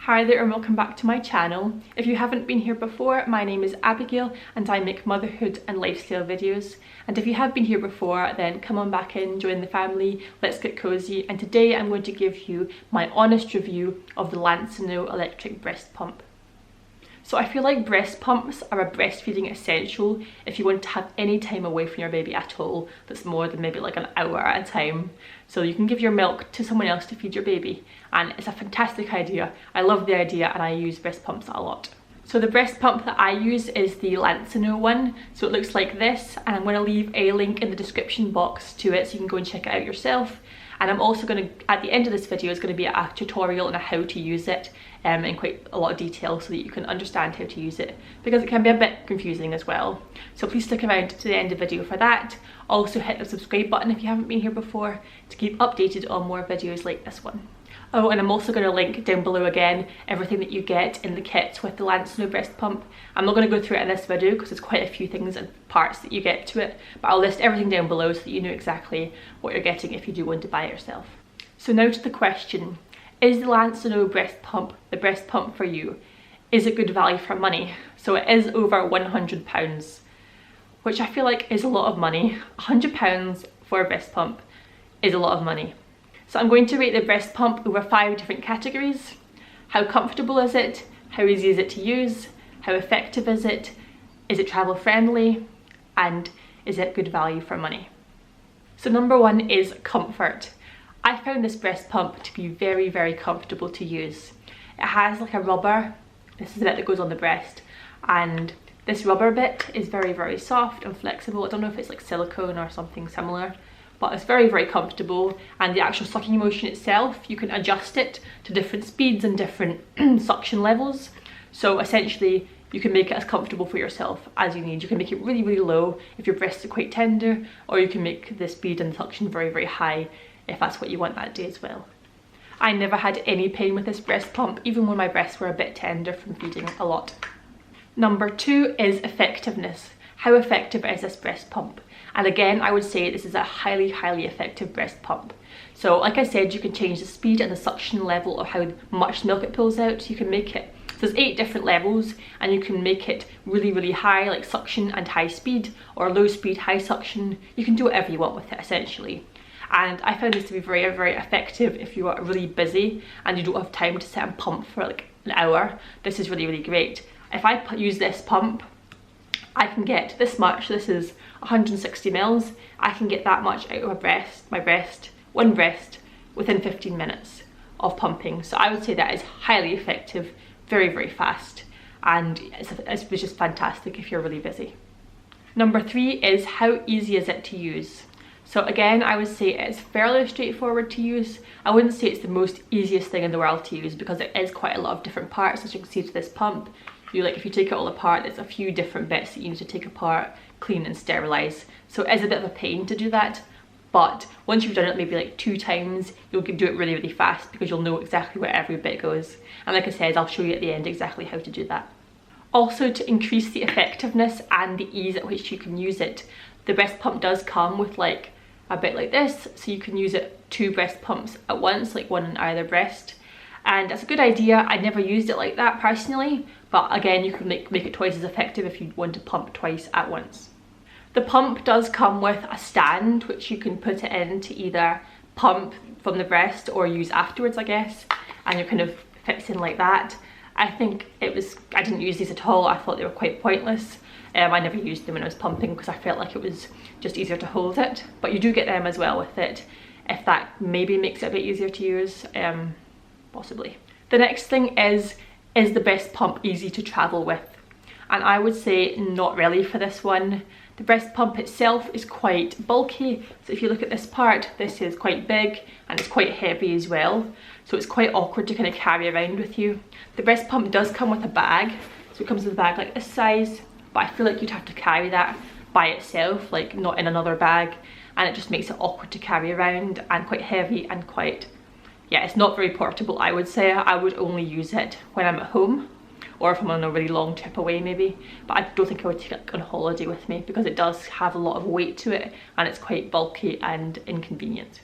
Hi there and welcome back to my channel. If you haven't been here before, my name is Abigail and I make motherhood and lifestyle videos. And if you have been here before, then come on back in, join the family, let's get cozy. And today I'm going to give you my honest review of the Lansinoh electric breast pump. So I feel like breast pumps are a breastfeeding essential if you want to have any time away from your baby at all that's more than maybe like an hour at a time. So you can give your milk to someone else to feed your baby, and it's a fantastic idea. I love the idea and I use breast pumps a lot. So the breast pump that I use is the Lansinoh one. So it looks like this, and I'm going to leave a link in the description box to it so you can go and check it out yourself. And I'm also going to, at the end of this video, is going to be a tutorial on how to use it in quite a lot of detail so that you can understand how to use it, because it can be a bit confusing as well. So please stick around to the end of the video for that. Also hit the subscribe button if you haven't been here before to keep updated on more videos like this one. Oh, and I'm also going to link down below again everything that you get in the kit with the Lansinoh breast pump. I'm not going to go through it in this video because there's quite a few things and parts that you get to it, but I'll list everything down below so that you know exactly what you're getting if you do want to buy it yourself. So now to the question, is the Lansinoh breast pump the breast pump for you? Is it good value for money? So it is over £100, which I feel like is a lot of money. £100 for a breast pump is a lot of money. So I'm going to rate the breast pump over 5 different categories. How comfortable is it? How easy is it to use? How effective is it? Is it travel friendly? And is it good value for money? So number one is comfort. I found this breast pump to be very, very comfortable to use. It has like a rubber, this is the bit that goes on the breast, and this rubber bit is very, very soft and flexible. I don't know if it's like silicone or something similar, but it's very, very comfortable. And the actual sucking motion itself, you can adjust it to different speeds and different suction levels. So essentially you can make it as comfortable for yourself as you need. You can make it really, really low if your breasts are quite tender, or you can make the speed and the suction very, very high if that's what you want that day as well. I never had any pain with this breast pump, even when my breasts were a bit tender from feeding a lot. Number two is effectiveness. How effective is this breast pump? And again, I would say this is a highly, highly effective breast pump. So like I said, you can change the speed and the suction level of how much milk it pulls out. You can make it, so there's 8 different levels, and you can make it really, really high, like suction and high speed, or low speed, high suction. You can do whatever you want with it essentially. And I found this to be very, very effective if you are really busy and you don't have time to sit and pump for like an hour. This is really, really great. If I use this pump, I can get this much. This is 160 mils. I can get that much out of one breast, within 15 minutes of pumping. So I would say that is highly effective, very, very fast, and it's just fantastic if you're really busy. Number 3 is how easy is it to use? So again, I would say it's fairly straightforward to use. I wouldn't say it's the most easiest thing in the world to use, because there is quite a lot of different parts, as you can see to this pump. If you take it all apart, there's a few different bits that you need to take apart, clean and sterilize. So it is a bit of a pain to do that, but once you've done it maybe like 2 times, you'll do it really, really fast, because you'll know exactly where every bit goes. And like I said, I'll show you at the end exactly how to do that. Also, to increase the effectiveness and the ease at which you can use it, the breast pump does come with like a bit like this, so you can use it 2 breast pumps at once, like one on either breast. And that's a good idea. I never used it like that personally, but again, you can make it twice as effective if you want to pump twice at once. The pump does come with a stand which you can put it in to either pump from the breast or use afterwards, I guess, and you're kind of fixing like that. I didn't use these at all. I thought they were quite pointless. I never used them when I was pumping because I felt like it was just easier to hold it, but you do get them as well with it, if that maybe makes it a bit easier to use, possibly. The next thing is the breast pump easy to travel with? And I would say not really for this one. The breast pump itself is quite bulky, so if you look at this part, this is quite big and it's quite heavy as well, so it's quite awkward to kind of carry around with you. The breast pump does come with a bag, so it comes with a bag like this size, but I feel like you'd have to carry that by itself, like not in another bag, and it just makes it awkward to carry around and quite heavy and quite, yeah, it's not very portable. I would say I would only use it when I'm at home, or if I'm on a really long trip away maybe, but I don't think I would take it on holiday with me, because it does have a lot of weight to it and it's quite bulky and inconvenient.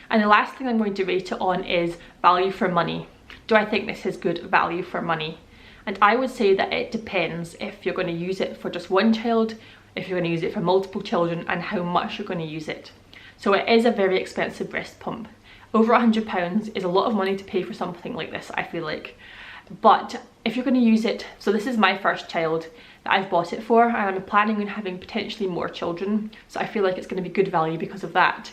And the last thing I'm going to rate it on is value for money. Do I think this is good value for money? And I would say that it depends if you're going to use it for just one child, if you're going to use it for multiple children, and how much you're going to use it. So it is a very expensive breast pump. Over £100 is a lot of money to pay for something like this, I feel like. But if you're going to use it, so this is my first child that I've bought it for, and I'm planning on having potentially more children, so I feel like it's going to be good value because of that.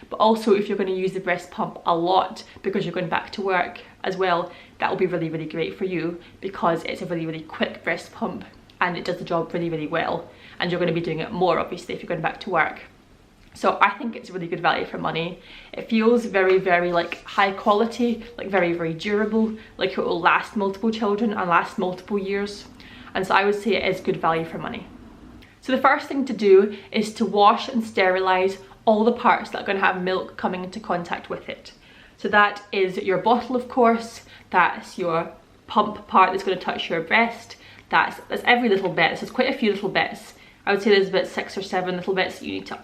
But also, if you're going to use the breast pump a lot because you're going back to work as well, that will be really, really great for you, because it's a really, really quick breast pump and it does the job really, really well, and you're going to be doing it more obviously if you're going back to work. So I think it's really good value for money. It feels very, very like high quality, like very, very durable, like it will last multiple children and last multiple years. And so I would say it is good value for money. So the first thing to do is to wash and sterilize all the parts that are going to have milk coming into contact with it. So that is your bottle, of course, that's your pump part that's going to touch your breast, that's every little bit. So there's quite a few little bits. I would say there's about 6 or 7 little bits that you need to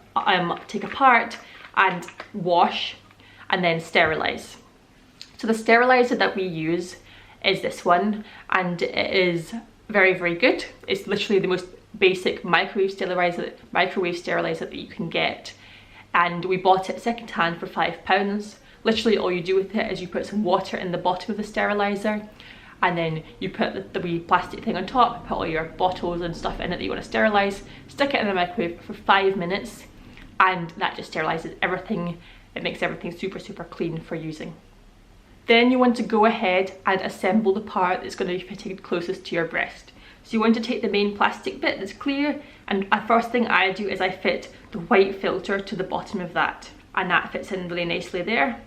take apart and wash and then sterilize. So the sterilizer that we use is this one, and it is very, very good. It's literally the most basic microwave sterilizer that you can get, and we bought it second hand for £5. Literally all you do with it is you put some water in the bottom of the sterilizer, and then you put the wee plastic thing on top, put all your bottles and stuff in it that you want to sterilize, stick it in the microwave for 5 minutes, and that just sterilizes everything. It makes everything super, super clean for using. Then you want to go ahead and assemble the part that's going to be fitted closest to your breast. So you want to take the main plastic bit that's clear, and the first thing I do is I fit the white filter to the bottom of that, and that fits in really nicely there.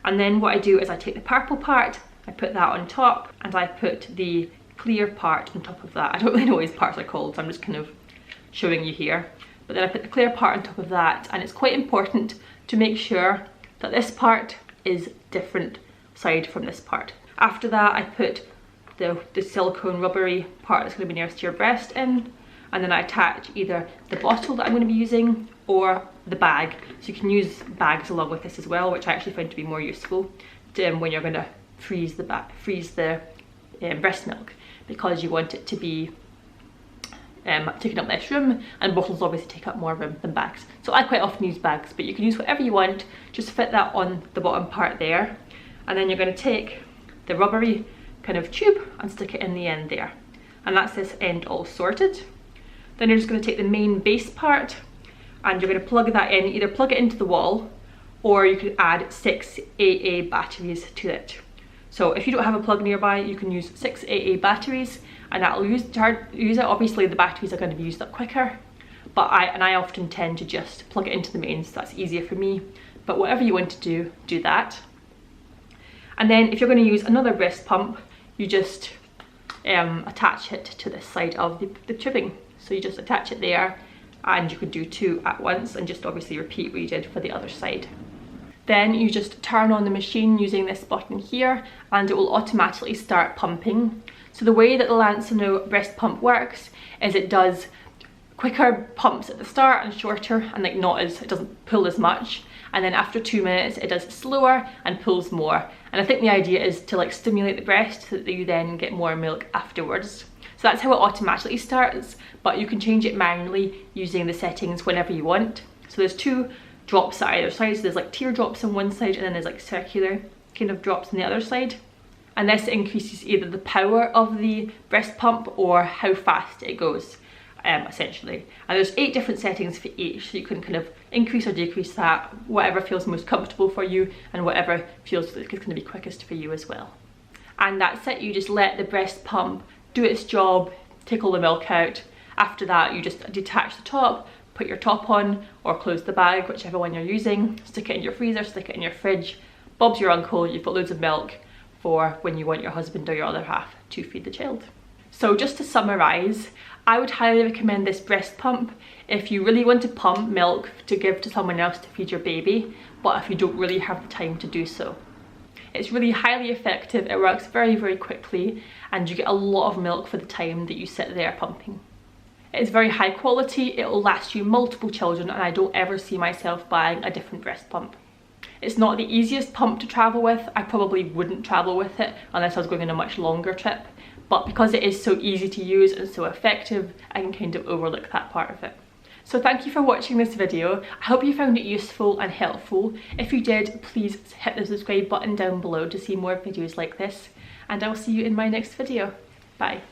And then what I do is I take the purple part, I put that on top, and I put the clear part on top of that. I don't really know what these parts are called, so I'm just kind of showing you here. But then I put the clear part on top of that, and it's quite important to make sure that this part is different side from this part. After that, I put the silicone rubbery part that's going to be nearest to your breast in, and then I attach either the bottle that I'm going to be using or the bag. So you can use bags along with this as well, which I actually find to be more useful when you're going to freeze the breast milk, because you want it to be taking up less room, and bottles obviously take up more room than bags. So I quite often use bags, but you can use whatever you want. Just fit that on the bottom part there, and then you're going to take the rubbery kind of tube and stick it in the end there, and that's this end all sorted. Then you're just going to take the main base part and you're going to plug that in, either plug it into the wall, or you could add 6 AA batteries to it. So if you don't have a plug nearby, you can use 6 AA batteries, and that'll use it. Obviously the batteries are going to be used up quicker, but I often tend to just plug it into the mains, so that's easier for me. But whatever you want to do that. And then if you're going to use another breast pump, you just attach it to this side of the tubing. So you just attach it there, and you could do 2 at once and just obviously repeat what you did for the other side. Then you just turn on the machine using this button here, and it will automatically start pumping. So the way that the Lansinoh breast pump works is it does quicker pumps at the start and shorter, and like it doesn't pull as much. And then after 2 minutes it does slower and pulls more. And I think the idea is to like stimulate the breast so that you then get more milk afterwards. So that's how it automatically starts, but you can change it manually using the settings whenever you want. So there's 2 drops at either side, so there's like teardrops on one side, and then there's like circular kind of drops on the other side. And this increases either the power of the breast pump or how fast it goes, essentially. And there's 8 different settings for each, so you can kind of increase or decrease that, whatever feels most comfortable for you and whatever feels like it's going to be quickest for you as well. And that's it. You just let the breast pump do its job, take all the milk out. After that, you just detach the top, put your top on, or close the bag, whichever one you're using, stick it in your freezer, stick it in your fridge. Bob's your uncle, you've got loads of milk for when you want your husband or your other half to feed the child. So just to summarise, I would highly recommend this breast pump if you really want to pump milk to give to someone else to feed your baby, but if you don't really have the time to do so. It's really highly effective, it works very, very quickly, and you get a lot of milk for the time that you sit there pumping. It's very high quality, it will last you multiple children, and I don't ever see myself buying a different breast pump. It's not the easiest pump to travel with. I probably wouldn't travel with it unless I was going on a much longer trip, but because it is so easy to use and so effective, I can kind of overlook that part of it. So thank you for watching this video. I hope you found it useful and helpful. If you did, please hit the subscribe button down below to see more videos like this, and I'll see you in my next video. Bye.